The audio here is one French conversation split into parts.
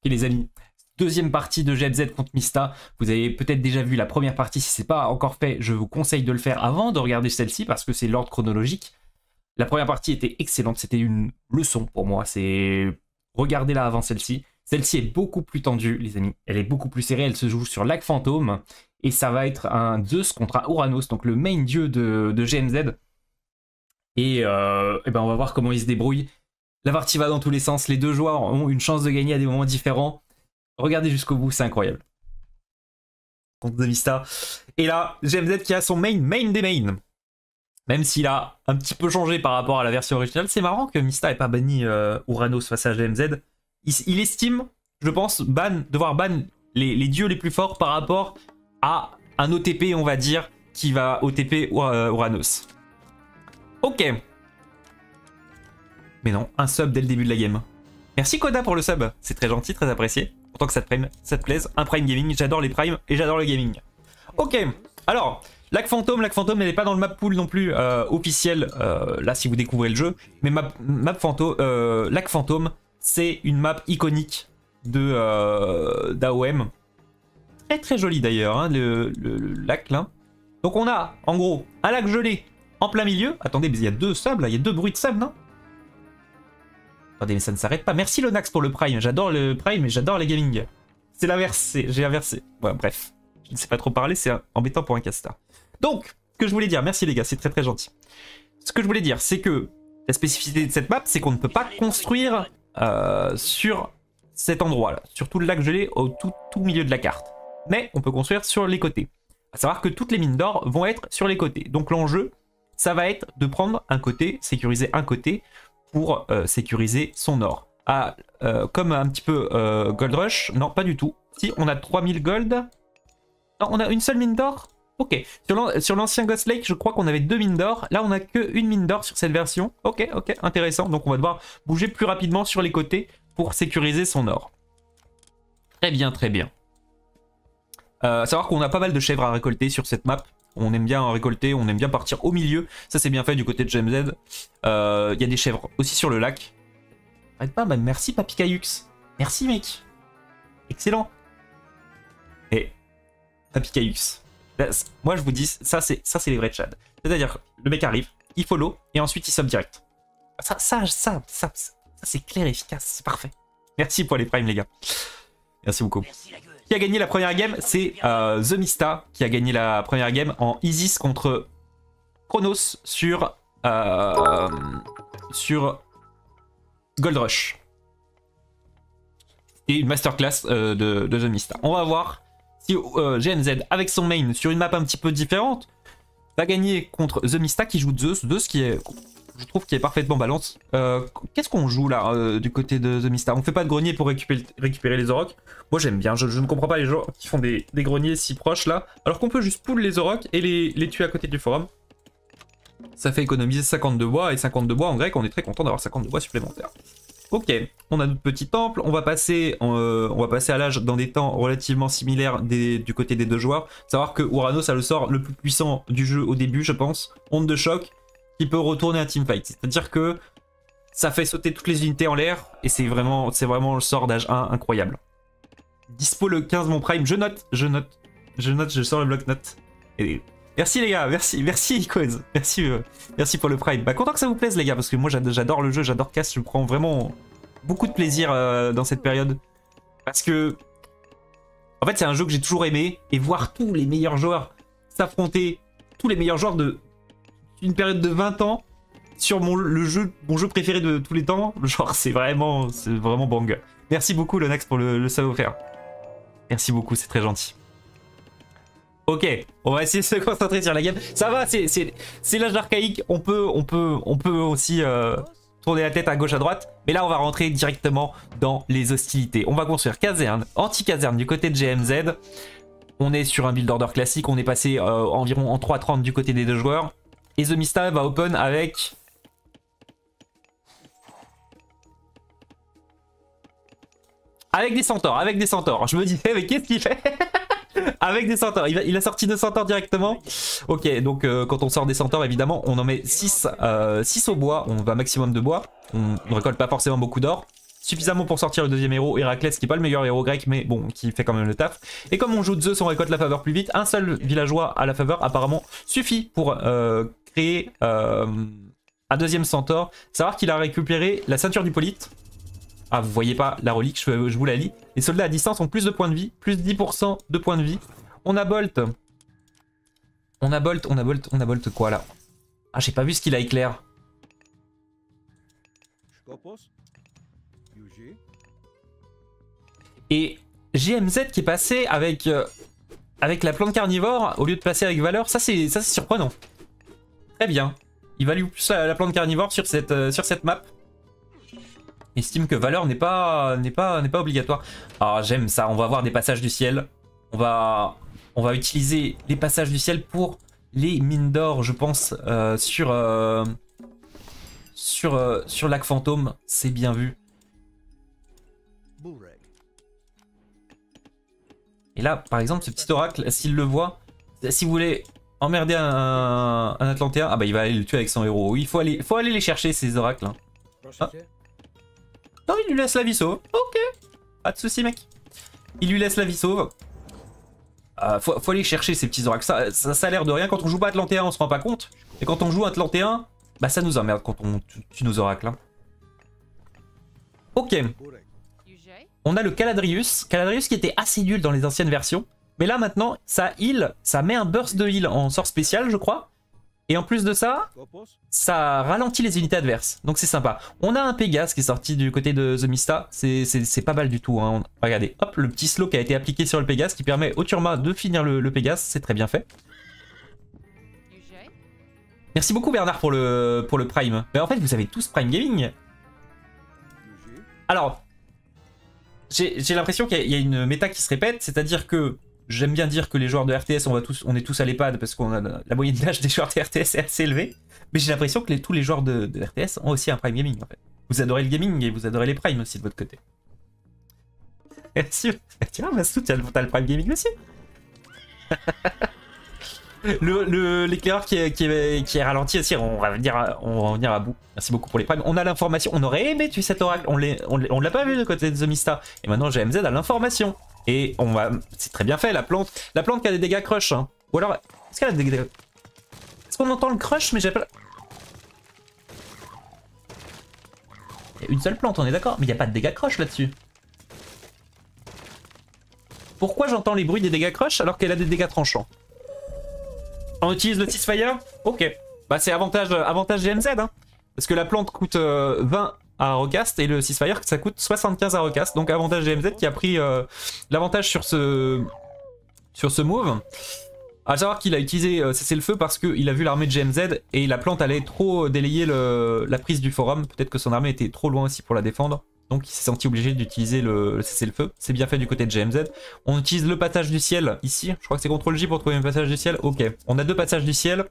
Ok les amis, deuxième partie de GMZ contre Mista. Vous avez peut-être déjà vu la première partie, si ce n'est pas encore fait, je vous conseille de le faire avant de regarder celle-ci parce que c'est l'ordre chronologique. La première partie était excellente, c'était une leçon pour moi, c'est regardez-la avant celle-ci. Celle-ci est beaucoup plus tendue les amis, elle est beaucoup plus serrée, elle se joue sur Lac Fantôme et ça va être un Zeus contre un Uranus, donc le main dieu de GMZ. Et ben on va voir comment il se débrouille. La partie va dans tous les sens, les deux joueurs ont une chance de gagner à des moments différents. Regardez jusqu'au bout, c'est incroyable. Contre The Mista. Et là, GMZ qui a son main des mains. Même s'il a un petit peu changé par rapport à la version originale, c'est marrant que Mista n'ait pas banni Uranus face à GMZ. Il estime, je pense, devoir ban les dieux les plus forts par rapport à un OTP, on va dire, qui va OTP Uranus. Ok. Mais non, un sub dès le début de la game. Merci Koda pour le sub, c'est très gentil, très apprécié. Autant que ça te plaise, un Prime Gaming, j'adore les Primes et j'adore le gaming. Ok, alors, Lac Fantôme, elle n'est pas dans le map pool non plus officiel, là si vous découvrez le jeu, mais Lac Fantôme, c'est une map iconique de d'AOM. Très très joli d'ailleurs, hein, le lac là. Donc on a, en gros, un lac gelé en plein milieu. Attendez, mais il y a deux subs là, il y a deux bruits de sub, non? Attendez, mais ça ne s'arrête pas. Merci Lonax pour le Prime. J'adore le Prime et j'adore les gaming. C'est l'inverse, j'ai inversé. Ouais, bref. Je ne sais pas trop parler, c'est embêtant pour un caster. Donc, ce que je voulais dire, merci les gars, c'est très très gentil. Ce que je voulais dire, c'est que la spécificité de cette map, c'est qu'on ne peut pas construire sur cet endroit-là, sur tout le lac gelé au tout milieu de la carte. Mais on peut construire sur les côtés. À savoir que toutes les mines d'or vont être sur les côtés. Donc l'enjeu, ça va être de prendre un côté, sécuriser un côté, pour sécuriser son or. Ah, comme un petit peu Gold Rush, non pas du tout. Si, on a 3000 gold. Non, on a une seule mine d'or. Ok, sur l'ancien Ghost Lake, je crois qu'on avait 2 mines d'or. Là, on a qu'une mine d'or sur cette version. Ok, intéressant. Donc on va devoir bouger plus rapidement sur les côtés pour sécuriser son or. Très bien, très bien. Savoir qu'on a pas mal de chèvres à récolter sur cette map. On aime bien récolter, on aime bien partir au milieu. Ça, c'est bien fait du côté de GMZ. Il y a des chèvres aussi sur le lac. Arrête pas, bah merci Papy Caillux. Merci mec. Excellent. Et Papy Caillux. Moi, je vous dis, ça c'est les vrais Tchad. C'est-à-dire, le mec arrive, il follow, et ensuite il sub direct. Ça c'est clair et efficace, c'est parfait. Merci pour les primes, les gars. Merci beaucoup. Qui a gagné la première game? C'est The Mista qui a gagné la première game en Isis contre Chronos sur Gold Rush. Et une masterclass de The Mista. On va voir si GMZ, avec son main sur une map un petit peu différente, va gagner contre The Mista qui joue Zeus. Zeus qui est, je trouve, qui est parfaitement balance. Qu'est-ce qu'on joue là du côté de The Mista? On fait pas de grenier pour récupérer les Oroks. Moi j'aime bien, je ne comprends pas les gens qui font des greniers si proches là, alors qu'on peut juste pull les Oroks et les tuer à côté du forum. Ça fait économiser 50 de bois, et 50 de bois en grec, on est très content d'avoir 50 de bois supplémentaires. Ok, on a notre petit temple, on va passer à l'âge dans des temps relativement similaires du côté des deux joueurs. Savoir que Uranus a le sort le plus puissant du jeu au début, je pense, onde de choc, qui peut retourner un teamfight. C'est-à-dire que ça fait sauter toutes les unités en l'air, et c'est vraiment le sort d'âge 1 incroyable. Dispo le 15 mon prime, je sors le bloc-notes. Et merci les gars, merci Icos, merci pour le prime. Bah content que ça vous plaise les gars, parce que moi j'adore le jeu, j'adore Cass, je prends vraiment beaucoup de plaisir dans cette période. Parce que, en fait c'est un jeu que j'ai toujours aimé, et voir tous les meilleurs joueurs s'affronter, tous les meilleurs joueurs d'une période de 20 ans, sur mon jeu préféré de tous les temps, genre c'est vraiment bang. Merci beaucoup Lonax pour le savoir-faire. Merci beaucoup, c'est très gentil. Ok, on va essayer de se concentrer sur la game. Ça va, c'est l'âge archaïque. On peut aussi tourner la tête à gauche à droite. Mais là, on va rentrer directement dans les hostilités. On va construire caserne, anti-caserne du côté de GMZ. On est sur un build order classique. On est passé environ en 3.30 du côté des deux joueurs. Et The Mista va open avec... Avec des centaures, Je me disais, mais qu'est-ce qu'il fait? Avec des centaures. Il a sorti 2 centaures directement. Ok, donc quand on sort des centaures, évidemment, on en met 6 au bois. On va maximum de bois. On ne récolte pas forcément beaucoup d'or. suffisamment pour sortir le deuxième héros, Héraclès, qui est pas le meilleur héros grec, mais bon, qui fait quand même le taf. Et comme on joue Zeus, on récolte la faveur plus vite. Un seul villageois à la faveur, apparemment, suffit pour créer un deuxième centaure. Savoir qu'il a récupéré la ceinture d'Hippolyte. Ah, vous voyez pas la relique, je vous la lis. Les soldats à distance ont plus de points de vie, plus 10% de points de vie. On a Bolt. On a Bolt quoi là? Ah, j'ai pas vu ce qu'il a éclair. Et GMZ qui est passé avec la plante carnivore au lieu de passer avec valeur, ça c'est surprenant. Très bien. Il value plus la plante carnivore sur cette map. Estime que valeur n'est pas obligatoire. Ah, j'aime ça, on va avoir des passages du ciel. On va utiliser les passages du ciel pour les mines d'or, je pense, sur Lac Fantôme. C'est bien vu. Et là, par exemple, ce petit oracle, s'il le voit, si vous voulez emmerder un Atlantéen, ah bah il va aller le tuer avec son héros. Il faut aller les chercher, ces oracles. Hein. Ah. Non, il lui laisse la vie sauve. Ok, pas de soucis, mec. Il lui laisse la vie sauve. Faut aller chercher ces petits oracles. Ça a l'air de rien. Quand on joue pas Atlantéen, on se rend pas compte. Et quand on joue Atlantéen, bah ça nous emmerde quand on tue nos oracles. Hein. Ok. On a le Caladrius. Caladrius qui était assez nul dans les anciennes versions. Mais là maintenant, ça heal. Ça met un burst de heal en sort spécial, je crois. Et en plus de ça, ça ralentit les unités adverses. Donc c'est sympa. On a un Pégase qui est sorti du côté de The Mista. C'est pas mal du tout. Hein. Regardez, hop, le petit slow qui a été appliqué sur le Pégase qui permet au Turma de finir le Pégase. C'est très bien fait. Merci beaucoup Bernard pour le Prime. Mais en fait, vous avez tous Prime Gaming. Alors, j'ai l'impression qu'il y a une méta qui se répète. C'est-à-dire que j'aime bien dire que les joueurs de RTS, on est tous à l'EHPAD parce qu'on a la moyenne d'âge des joueurs de RTS est assez élevée. Mais j'ai l'impression que tous les joueurs de RTS ont aussi un Prime Gaming en fait. Vous adorez le gaming et vous adorez les Prime aussi de votre côté. Merci. Tiens, Mastou, t'as le Prime Gaming aussi. L'éclaireur qui est ralenti aussi, on va venir à bout. Merci beaucoup pour les primes. On a l'information, on aurait aimé tuer cet oracle, on l'a pas vu de côté de The Mista. Et maintenant GMZ a l'information. Et c'est très bien fait, la plante qui a des dégâts crush. Hein. Ou alors, est-ce qu'elle a des dégâts? Est-ce qu'on entend le crush? Mais j'ai pas... Il y a une seule plante, on est d'accord. Mais il n'y a pas de dégâts crush là-dessus. Pourquoi j'entends les bruits des dégâts crush alors qu'elle a des dégâts tranchants? On utilise le Ceasefire? Ok. Bah c'est avantage GMZ, hein. Parce que la plante coûte 20 à recast et le Ceasefire ça coûte 75 à recast. Donc avantage GMZ qui a pris l'avantage sur ce move. À savoir qu'il a utilisé cessez-le-feu parce qu'il a vu l'armée de GMZ et la plante allait trop délayer la prise du forum. Peut-être que son armée était trop loin aussi pour la défendre. Donc il s'est senti obligé d'utiliser le cessez-le-feu. C'est bien fait du côté de GMZ. On utilise le passage du ciel ici. Je crois que c'est CTRL J pour trouver un passage du ciel. Ok, on a deux passages du ciel.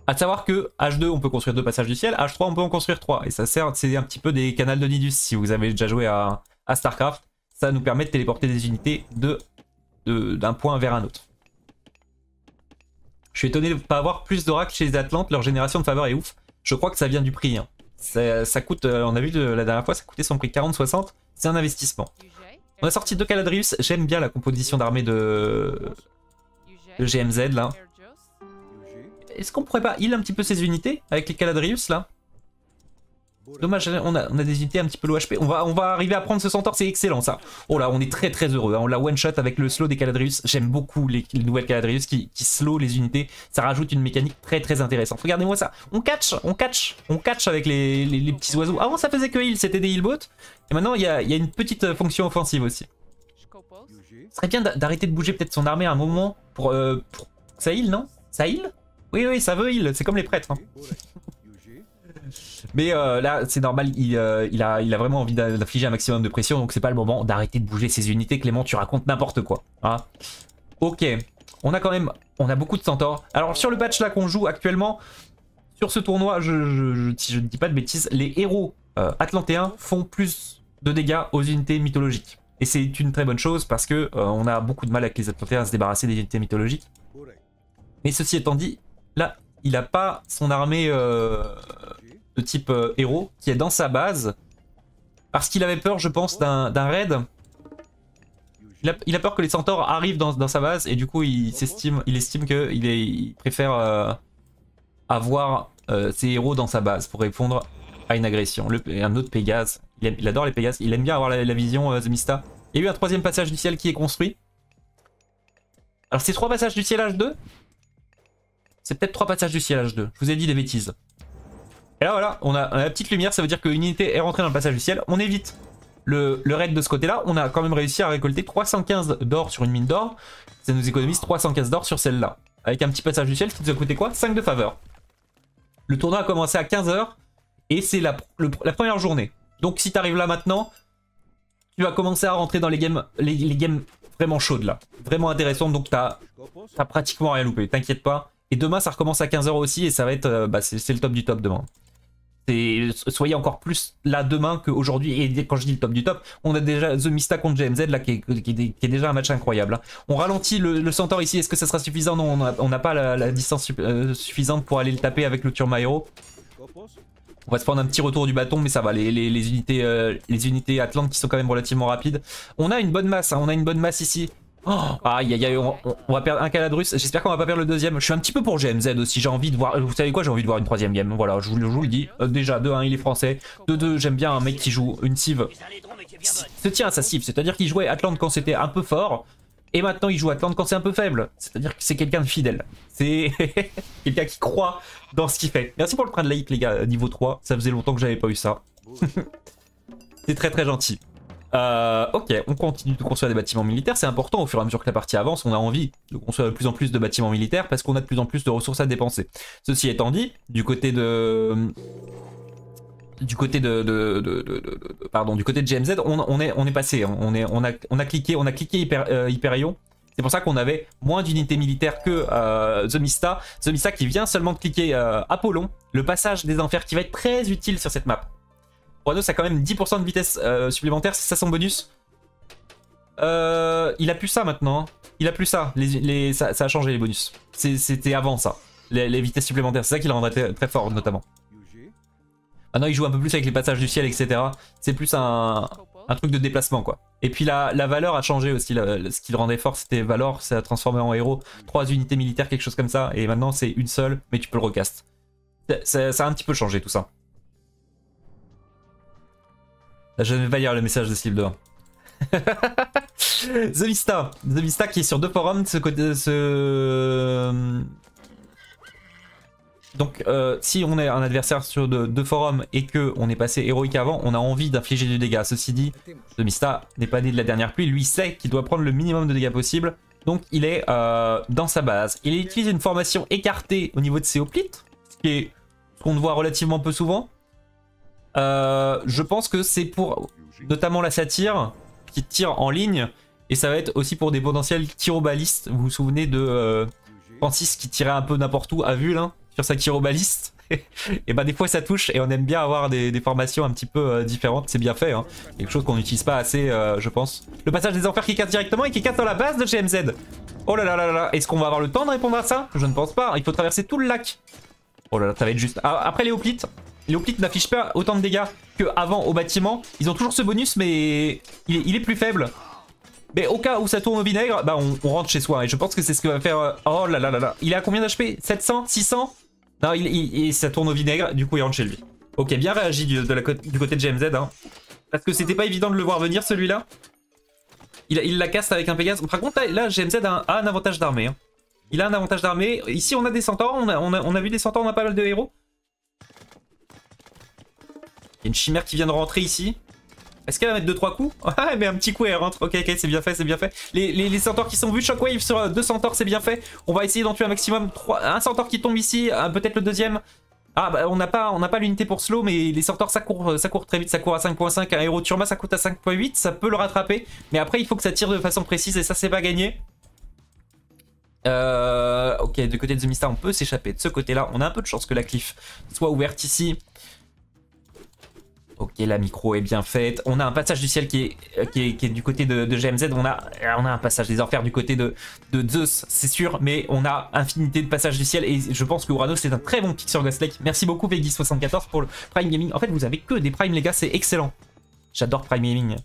À savoir que H2 on peut construire deux passages du ciel, H3 on peut en construire 3. Et ça sert, c'est un petit peu des canals de Nidus. Si vous avez déjà joué à Starcraft, ça nous permet de téléporter des unités d'un point vers un autre. Je suis étonné de ne pas avoir plus d'oracles chez les Atlantes. Leur génération de faveur est ouf. Je crois que ça vient du prix. Hein. Ça coûte, on a vu la dernière fois, ça coûtait son prix 40-60. C'est un investissement. On a sorti deux Caladrius. J'aime bien la composition d'armée de GMZ là. Est-ce qu'on pourrait pas heal un petit peu ces unités avec les Caladrius là? Dommage, on a des unités un petit peu low HP. On va arriver à prendre ce centaure, c'est excellent ça. Oh là, on est très très heureux. Hein. On l'a one shot avec le slow des Caladrius. J'aime beaucoup les nouvelles Caladrius qui slow les unités. Ça rajoute une mécanique très très intéressante. Regardez-moi ça. On catch avec les petits oiseaux. Avant ça faisait que heal, c'était des healbots. Et maintenant il y a une petite fonction offensive aussi. Ce serait bien d'arrêter de bouger peut-être son armée à un moment pour ça heal, non? Ça heal? Oui, ça veut heal. C'est comme les prêtres. Hein. Mais là, c'est normal, il a vraiment envie d'infliger un maximum de pression, donc c'est pas le moment d'arrêter de bouger ses unités. Clément, tu racontes n'importe quoi. Hein. Ok, on a beaucoup de centaures. Alors sur le patch là qu'on joue actuellement, sur ce tournoi, si je ne dis pas de bêtises, les héros atlantéens font plus de dégâts aux unités mythologiques. Et c'est une très bonne chose parce que on a beaucoup de mal avec les atlantéens à se débarrasser des unités mythologiques. Mais ceci étant dit, là, il n'a pas son armée... de type héros qui est dans sa base Parce qu'il avait peur, je pense, d'un raid. Il a peur que les centaures arrivent dans sa base et du coup il estime qu'il préfère avoir ses héros dans sa base pour répondre à une agression. Un autre Pégase, il adore les Pégases, il aime bien avoir la vision The Mista. Il y a eu un troisième passage du ciel qui est construit. Alors c'est 3 passages du ciel H2 ? C'est peut-être 3 passages du ciel H2, je vous ai dit des bêtises. Et là voilà, on a la petite lumière, ça veut dire qu'une unité est rentrée dans le passage du ciel, on évite le raid de ce côté-là. On a quand même réussi à récolter 315 d'or sur une mine d'or, ça nous économise 315 d'or sur celle-là. Avec un petit passage du ciel qui nous a coûté quoi? 5 de faveur. Le tournoi a commencé à 15 h et c'est la première journée. Donc si t'arrives là maintenant, tu vas commencer à rentrer dans les games vraiment chaudes là. Vraiment intéressantes, donc t'as pratiquement rien loupé, t'inquiète pas. Et demain ça recommence à 15 h aussi et ça va être, c'est le top du top demain. Soyez encore plus là demain qu'aujourd'hui. Et quand je dis le top du top, on a déjà The Mista contre GMZ là qui est déjà un match incroyable. Hein. On ralentit le Centaure ici, est-ce que ça sera suffisant? Non, on n'a pas la distance suffisante pour aller le taper avec le Turmaero. On va se prendre un petit retour du bâton, mais ça va, les unités Atlantes qui sont quand même relativement rapides. On a une bonne masse, hein, on a une bonne masse ici. Oh, aïe aïe aïe, on va perdre un Caladrus, j'espère qu'on va pas perdre le deuxième. Je suis un petit peu pour GMZ aussi, j'ai envie de voir, vous savez quoi, j'ai envie de voir une troisième game, voilà, je vous le dis. Déjà, de 1 il est français, de 2 j'aime bien un mec qui joue une cive, se tient à sa cive, c'est-à-dire qu'il jouait Atlante quand c'était un peu fort, et maintenant il joue Atlante quand c'est un peu faible, c'est-à-dire que c'est quelqu'un de fidèle, c'est quelqu'un qui croit dans ce qu'il fait. Merci pour le train de laïc les gars, niveau 3, ça faisait longtemps que j'avais pas eu ça. C'est très très gentil. Ok, on continue de construire des bâtiments militaires, c'est important au fur et à mesure que la partie avance, on a envie de construire de plus en plus de bâtiments militaires parce qu'on a de plus en plus de ressources à dépenser. Ceci étant dit, du côté de GMZ, on est passé, hein. on a cliqué Hyperion. C'est pour ça qu'on avait moins d'unités militaires que The Mista. The Mista qui vient seulement de cliquer Apollon, le passage des enfers qui va être très utile sur cette map. Uranus a quand même 10% de vitesse supplémentaire, c'est ça son bonus. Il a plus ça maintenant, hein. Il a plus ça, ça a changé les bonus. C'était avant ça, les vitesses supplémentaires, c'est ça qui le rendrait très fort notamment. Maintenant il joue un peu plus avec les passages du ciel, etc. C'est plus un truc de déplacement quoi. Et puis la valeur a changé aussi, ce qui le rendait fort c'était valeur, ça a transformé en héros, 3 unités militaires, quelque chose comme ça. Et maintenant c'est une seule, mais tu peux le recast. Ça a un petit peu changé tout ça. Je ne vais pas lire le message de Slip 2. The Mista qui est sur 2 forums. Donc si on est un adversaire sur 2 forums et qu'on est passé héroïque avant, on a envie d'infliger du dégât. Ceci dit, The Mista n'est pas né de la dernière pluie, lui sait qu'il doit prendre le minimum de dégâts possible. Donc il est dans sa base. Il utilise une formation écartée au niveau de ses hoplites, ce qu'on voit relativement peu souvent. Je pense que c'est pour notamment la satire qui tire en ligne et ça va être aussi pour des potentiels tyrobalistes. Vous vous souvenez de Francis qui tirait un peu n'importe où à vue là sur sa tyrobaliste. Et bah des fois ça touche et on aime bien avoir des formations un petit peu différentes, c'est bien fait hein. Quelque chose qu'on n'utilise pas assez je pense. Le passage des enfers qui casse directement et qui casse dans la base de GMZ. Oh là là là là, est-ce qu'on va avoir le temps de répondre à ça? Je ne pense pas, il faut traverser tout le lac. Oh là là, ça va être juste. Après les hoplites n'affichent pas autant de dégâts qu'avant au bâtiment. Ils ont toujours ce bonus, mais il est plus faible. Mais au cas où ça tourne au vinaigre, bah on rentre chez soi. Et je pense que c'est ce que va faire... Oh là là là là. Il est à combien d'HP? 700? 600? Non, ça tourne au vinaigre, du coup il rentre chez lui. Ok, bien réagi du côté de GMZ. Hein. Parce que c'était pas évident de le voir venir celui-là. Il la casse avec un Pégase. Par contre, là GMZ a un avantage d'armée. Hein. Il a un avantage d'armée. Ici on a des centaures, on a vu des centaures, on a pas mal de héros. Il y a une chimère qui vient de rentrer ici. Est-ce qu'elle va mettre 2-3 coups? Ah, elle met un petit coup et elle rentre. Ok, c'est bien fait, c'est bien fait. Les centaures qui sont vus, Shockwave sur 2 centaures, c'est bien fait. On va essayer d'en tuer un maximum. Un centaure qui tombe ici, peut-être le deuxième. Ah, bah on n'a pas l'unité pour slow, mais les centaures ça court très vite, ça court à 5.5. Un héros Turma ça coûte à 5.8, ça peut le rattraper. Mais après, il faut que ça tire de façon précise et ça, c'est pas gagné. Ok, du côté de The Mista, on peut s'échapper. De ce côté-là, on a un peu de chance que la cliff soit ouverte ici. Ok, la micro est bien faite. On a un passage du ciel qui est du côté de GMZ. On a un passage des enfers du côté de Zeus, c'est sûr. Mais on a infinité de passages du ciel. Et je pense que Uranus c'est un très bon pick sur Ghost Lake. Merci beaucoup Veggie74 pour le Prime Gaming. En fait, vous avez que des Prime les gars, c'est excellent. J'adore Prime Gaming.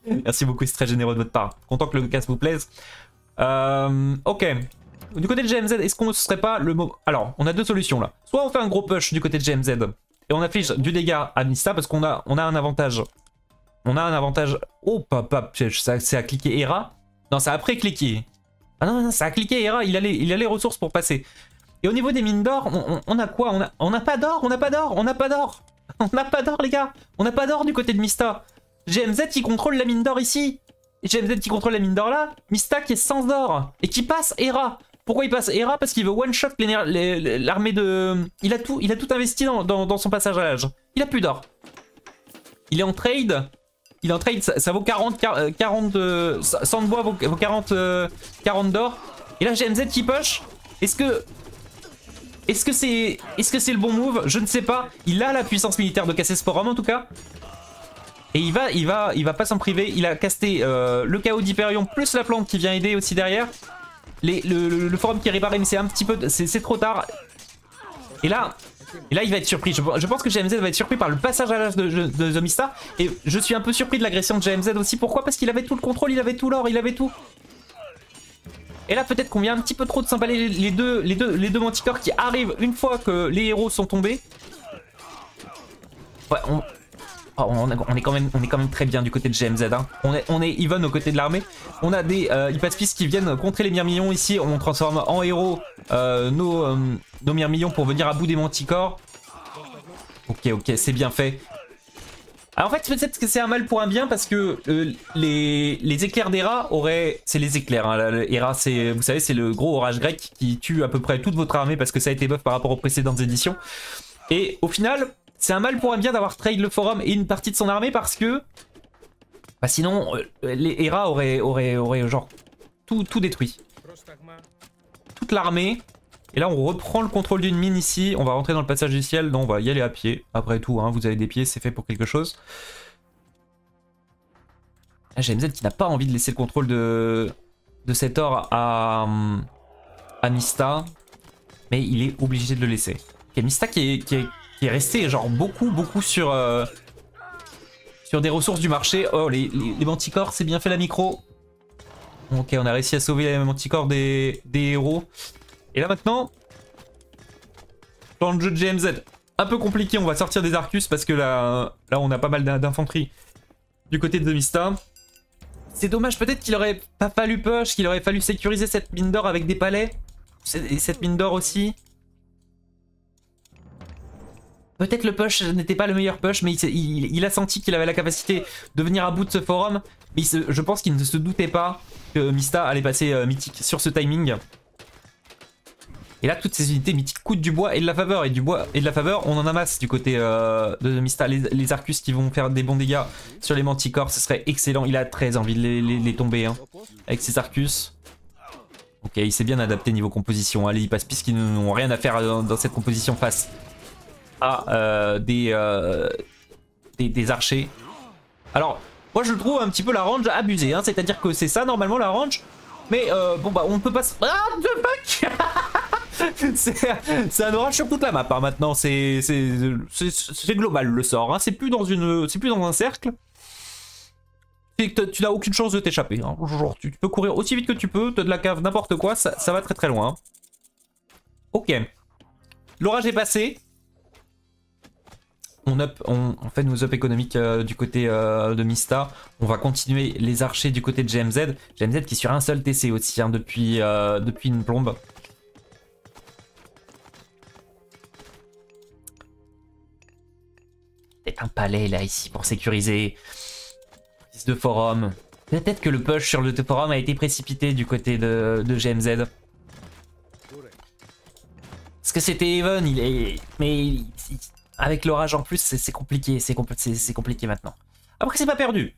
Merci beaucoup, c'est très généreux de votre part. Content que le cast vous plaise. Ok. Du côté de GMZ, est-ce qu'on ne serait pas le mot... Alors, on a deux solutions là. Soit on fait un gros push du côté de GMZ et on affiche du dégât à Mista parce qu'on a un avantage. On a un avantage... Oh, papa, c'est à cliquer ERA. Non, c'est après cliquer. Ah non, ça a cliqué ERA, il a les ressources pour passer. Et au niveau des mines d'or, on a quoi? On n'a pas d'or, on n'a pas d'or, on n'a pas d'or. On n'a pas d'or, les gars. On n'a pas d'or du côté de Mista. GMZ qui contrôle la mine d'or ici. Et GMZ qui contrôle la mine d'or là. Mista qui est sans or. Et qui passe ERA. Pourquoi il passe ERA? Parce qu'il veut one-shot l'armée de... Il a tout investi dans son passage à l'âge. Il a plus d'or. Il est en trade. Il est en trade, ça vaut 40 100 de bois vaut 40 d'or. Et là GMZ qui push. Est-ce que c'est le bon move? Je ne sais pas. Il a la puissance militaire de casser ce forum en tout cas. Et il va pas s'en priver. Il a casté le chaos d'Hyperion plus la plante qui vient aider aussi derrière. Le forum qui est réparé, mais c'est un petit peu... C'est trop tard. Et là, il va être surpris. Je pense que GMZ va être surpris par le passage à l'âge de Mista. Et je suis un peu surpris de l'agression de GMZ aussi. Pourquoi? Parce qu'il avait tout le contrôle, il avait tout l'or, il avait tout. Et là, peut-être qu'on vient un petit peu trop de s'emballer les deux manticores qui arrivent une fois que les héros sont tombés. Ouais, on est quand même très bien du côté de GMZ. Hein. On est even aux côtés de l'armée. On a des Hypaspice qui viennent contrer les myrmillons ici. On transforme en héros nos myrmillons pour venir à bout des manticores. Ok, c'est bien fait. Alors en fait, peut-être que c'est un mal pour un bien parce que les éclairs d'Hera auraient... C'est les éclairs, hein. Hera, vous savez, c'est le gros orage grec qui tue à peu près toute votre armée parce que ça a été buff par rapport aux précédentes éditions. Et au final, c'est un mal pour un bien d'avoir trade le forum et une partie de son armée parce que... Bah sinon, les Hera auraient genre tout détruit. Toute l'armée. Et là, on reprend le contrôle d'une mine ici. On va rentrer dans le passage du ciel. Non, on va y aller à pied. Après tout, hein, vous avez des pieds, c'est fait pour quelque chose. Ah, GMZ qui n'a pas envie de laisser le contrôle de cet or à Mista. Mais il est obligé de le laisser. Ok, Mista qui est resté genre beaucoup sur des ressources du marché. Oh, les manticores, c'est bien fait la micro. Ok, on a réussi à sauver les manticores des héros. Et là maintenant, dans le jeu de GMZ, un peu compliqué, on va sortir des Arcus parce que là on a pas mal d'infanterie du côté de Mista. C'est dommage, peut-être qu'il aurait pas fallu push, qu'il aurait fallu sécuriser cette mine d'or avec des palais. Et cette mine d'or aussi. Peut-être le push n'était pas le meilleur push, mais il a senti qu'il avait la capacité de venir à bout de ce forum. Mais je pense qu'il ne se doutait pas que Mista allait passer mythique sur ce timing. Et là, toutes ces unités mythiques coûtent du bois et de la faveur. Et du bois et de la faveur, on en amasse du côté de Mista. Les Arcus qui vont faire des bons dégâts sur les manticores, ce serait excellent. Il a très envie de les tomber hein, avec ses Arcus. Ok, il s'est bien adapté niveau composition. Allez, il passe piste qui n'ont rien à faire dans cette composition face à des archers. Alors, moi je trouve un petit peu la range abusée. Hein, c'est-à-dire que c'est ça normalement la range. Mais bon bah on peut pas... Ah, the fuck. C'est un orage sur toute la map hein, maintenant, c'est global le sort, hein. C'est plus dans un cercle. Tu n'as aucune chance de t'échapper. Hein. Genre, tu peux courir aussi vite que tu peux, t'as de la cave, n'importe quoi, ça va très loin. Hein. Ok. L'orage est passé. On fait nos up économiques du côté de Mista. On va continuer les archers du côté de GMZ. GMZ qui est sur un seul TC aussi hein, depuis une plombe. Peut-être un palais là ici pour sécuriser de forum. Peut-être que le push sur le forum a été précipité du côté de GMZ. Parce que c'était even, mais avec l'orage en plus, c'est compliqué, c'est compliqué maintenant. Après, c'est pas perdu.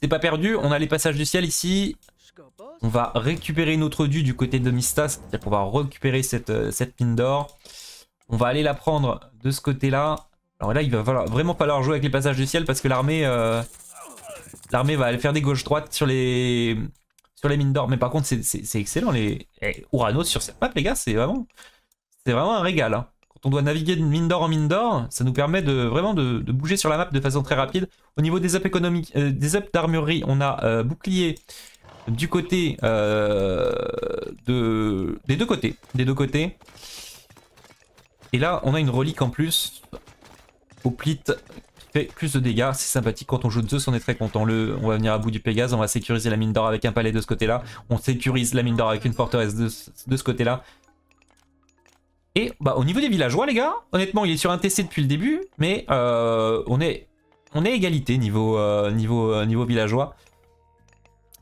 C'est pas perdu, on a les passages du ciel ici. On va récupérer notre dû du côté de Mista, c'est-à-dire qu'on va récupérer cette mine d'or. On va aller la prendre de ce côté-là. Alors là, il va vraiment falloir jouer avec les passages du ciel parce que l'armée va aller faire des gauches-droites sur les mines d'or. Mais par contre, c'est excellent. Les Uranos sur cette map, les gars, c'est vraiment un régal. Hein. Quand on doit naviguer de mine d'or en mine d'or, ça nous permet de vraiment de bouger sur la map de façon très rapide. Au niveau des ups économiques, des ups d'armurerie, on a bouclier du côté des deux côtés. Des deux côtés. Et là, on a une relique en plus. Hoplite qui fait plus de dégâts. C'est sympathique. Quand on joue Zeus, on est très content. On va venir à bout du Pégase. On va sécuriser la mine d'or avec un palais de ce côté-là. On sécurise la mine d'or avec une forteresse de ce côté-là. Et bah, au niveau des villageois, les gars, honnêtement, il est sur un TC depuis le début. Mais on est égalité niveau villageois.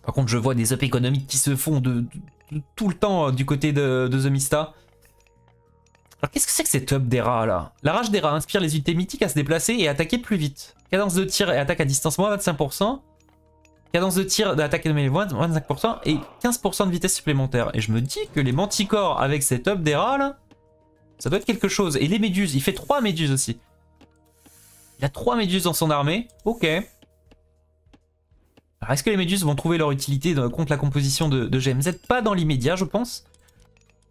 Par contre, je vois des ups économiques qui se font de tout le temps du côté de The Mista. Alors qu'est-ce que c'est que cette up des rats là? La rage des rats inspire les unités mythiques à se déplacer et attaquer plus vite. Cadence de tir et attaque à distance moins 25%. Cadence de tir d'attaque et moins 25% et 15% de vitesse supplémentaire. Et je me dis que les manticores avec cette up des rats là, ça doit être quelque chose. Et les méduses, il fait 3 méduses aussi. Il a 3 méduses dans son armée. Ok. Alors est-ce que les méduses vont trouver leur utilité contre la composition de GMZ? Pas dans l'immédiat je pense.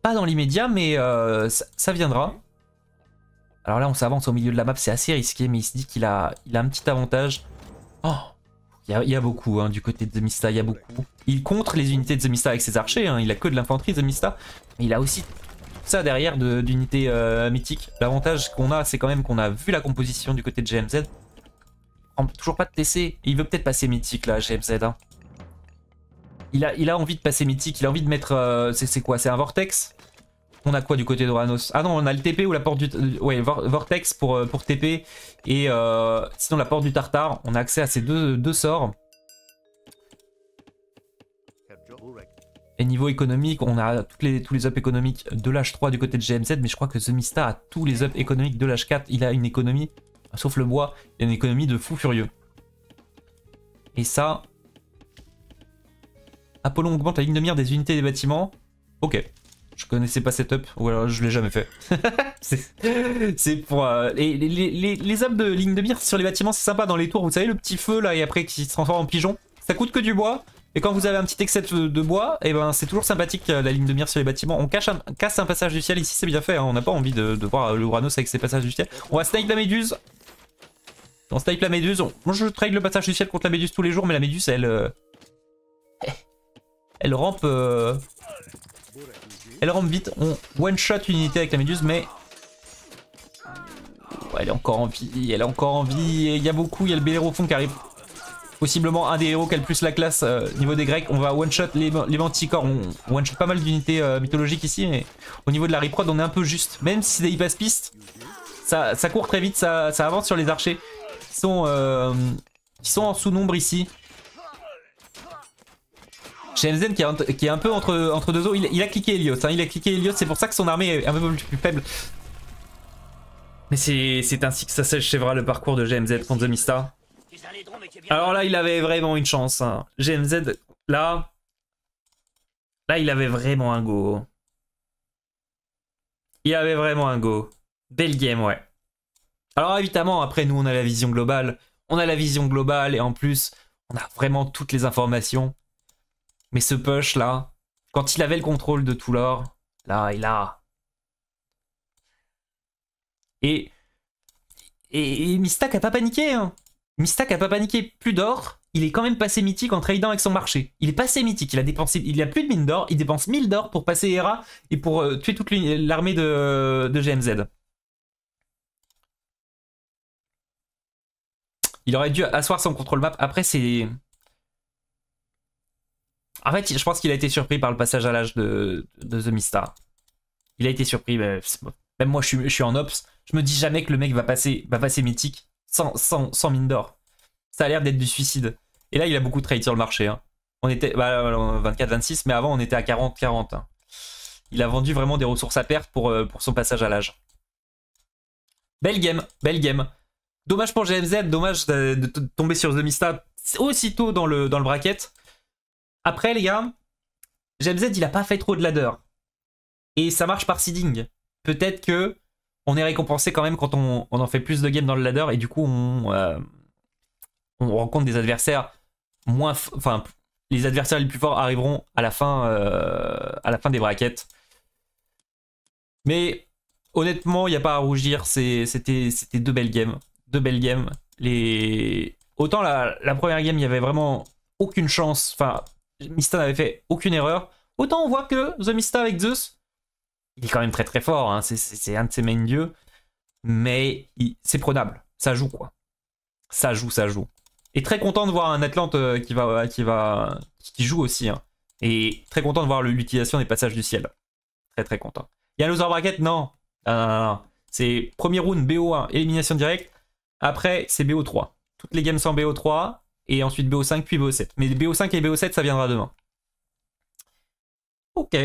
Pas dans l'immédiat, mais ça viendra. Alors là, on s'avance au milieu de la map, c'est assez risqué, mais il se dit qu'il a un petit avantage. Oh, il y a beaucoup, hein, du côté de The Mista, il y a beaucoup. Il contre les unités de The Mista avec ses archers, hein, il a que de l'infanterie The Mista, mais il a aussi tout ça derrière d'unités mythiques. L'avantage qu'on a, c'est quand même qu'on a vu la composition du côté de GMZ. Toujours pas de TC, il veut peut-être passer mythique là, GMZ. Hein. Il a envie de passer mythique, il a envie de mettre... c'est quoi? C'est un Vortex? On a quoi du côté d'Oranos? Ah non, on a le TP ou la porte du... ouais, Vortex pour TP. Et sinon la porte du Tartare, on a accès à ces deux sorts. Et niveau économique, on a tous les ups économiques de l'H3 du côté de GMZ. Mais je crois que The Mista a tous les ups économiques de l'H4. Il a une économie, sauf le bois, il a une économie de fou furieux. Et ça... Apollon augmente la ligne de mire des unités des bâtiments. Ok. Je connaissais pas cette up, ou alors je l'ai jamais fait. C'est pour... les ups de ligne de mire sur les bâtiments, c'est sympa dans les tours. Vous savez, le petit feu là, et après qui se transforme en pigeon. Ça coûte que du bois. Et quand vous avez un petit excès de bois, et ben c'est toujours sympathique la ligne de mire sur les bâtiments. On casse un passage du ciel ici, c'est bien fait. Hein. On n'a pas envie de voir le Uranus avec ses passages du ciel. On va snipe la méduse. On snipe la méduse. Moi je trade le passage du ciel contre la méduse tous les jours, mais la méduse elle rampe... Elle rampe vite. On one-shot une unité avec la méduse, mais... Ouais, elle est encore en vie. Elle est encore en vie. Il y a beaucoup. Il y a le Bellérophon qui arrive. Possiblement un des héros qui a le plus la classe niveau des Grecs. On va one-shot les manticores. On one-shot pas mal d'unités mythologiques ici, mais au niveau de la reprod, on est un peu juste. Même si c'est des hypaspiste, ça court très vite. Ça avance sur les archers qui sont en sous-nombre ici. GMZ qui est un peu entre deux eaux, il a cliqué Helios, hein, il a cliqué Helios, c'est pour ça que son armée est un peu plus faible. Mais c'est ainsi que ça s'achèvera le parcours de GMZ contre The Mista. Alors là, il avait vraiment une chance. Hein. GMZ, là, il avait vraiment un go. Il avait vraiment un go. Belle game, ouais. Alors évidemment, après, nous, on a la vision globale. On a la vision globale et en plus, on a vraiment toutes les informations. Mais ce push là, quand il avait le contrôle de tout l'or, là il a... Et Mistak a pas paniqué hein. Mistak a pas paniqué, plus d'or, il est quand même passé mythique en tradant avec son marché. Il est passé mythique, il a dépensé, il a plus de mine d'or, il dépense 1000 d'or pour passer Hera et pour tuer toute l'armée de GMZ. Il aurait dû asseoir son contrôle map, après c'est... En fait, je pense qu'il a été surpris par le passage à l'âge de The Mista. Il a été surpris, même moi je suis en ops, je me dis jamais que le mec va passer mythique sans mine d'or. Ça a l'air d'être du suicide. Et là, il a beaucoup de trade sur le marché. Hein. On était 24-26, mais avant on était à 40-40. Hein. Il a vendu vraiment des ressources à perte pour son passage à l'âge. Belle game, belle game. Dommage pour GMZ, dommage de tomber sur The Mista aussitôt dans le bracket. Après les gars, GMZ il a pas fait trop de ladder. Et ça marche par seeding. Peut-être que on est récompensé quand même quand on en fait plus de games dans le ladder et du coup on rencontre des adversaires moins... Enfin, les adversaires les plus forts arriveront à la fin des brackets. Mais honnêtement, il n'y a pas à rougir. C'était deux belles games. Deux belles games. Autant la première game, il n'y avait vraiment aucune chance. Enfin, Mista n'avait fait aucune erreur. Autant on voit que The Mista avec Zeus, il est quand même très très fort. Hein. C'est un de ses main dieux. Mais c'est prenable. Ça joue, quoi. Ça joue, ça joue. Et très content de voir un Atlante qui joue aussi. Hein. Et très content de voir l'utilisation des passages du ciel. Très très content. Il y a un loser bracket? Non. Non. C'est premier round BO1, élimination directe. Après, c'est BO3. Toutes les games sont en BO3. Et ensuite BO5, puis BO7. Mais BO5 et BO7, ça viendra demain. Ok.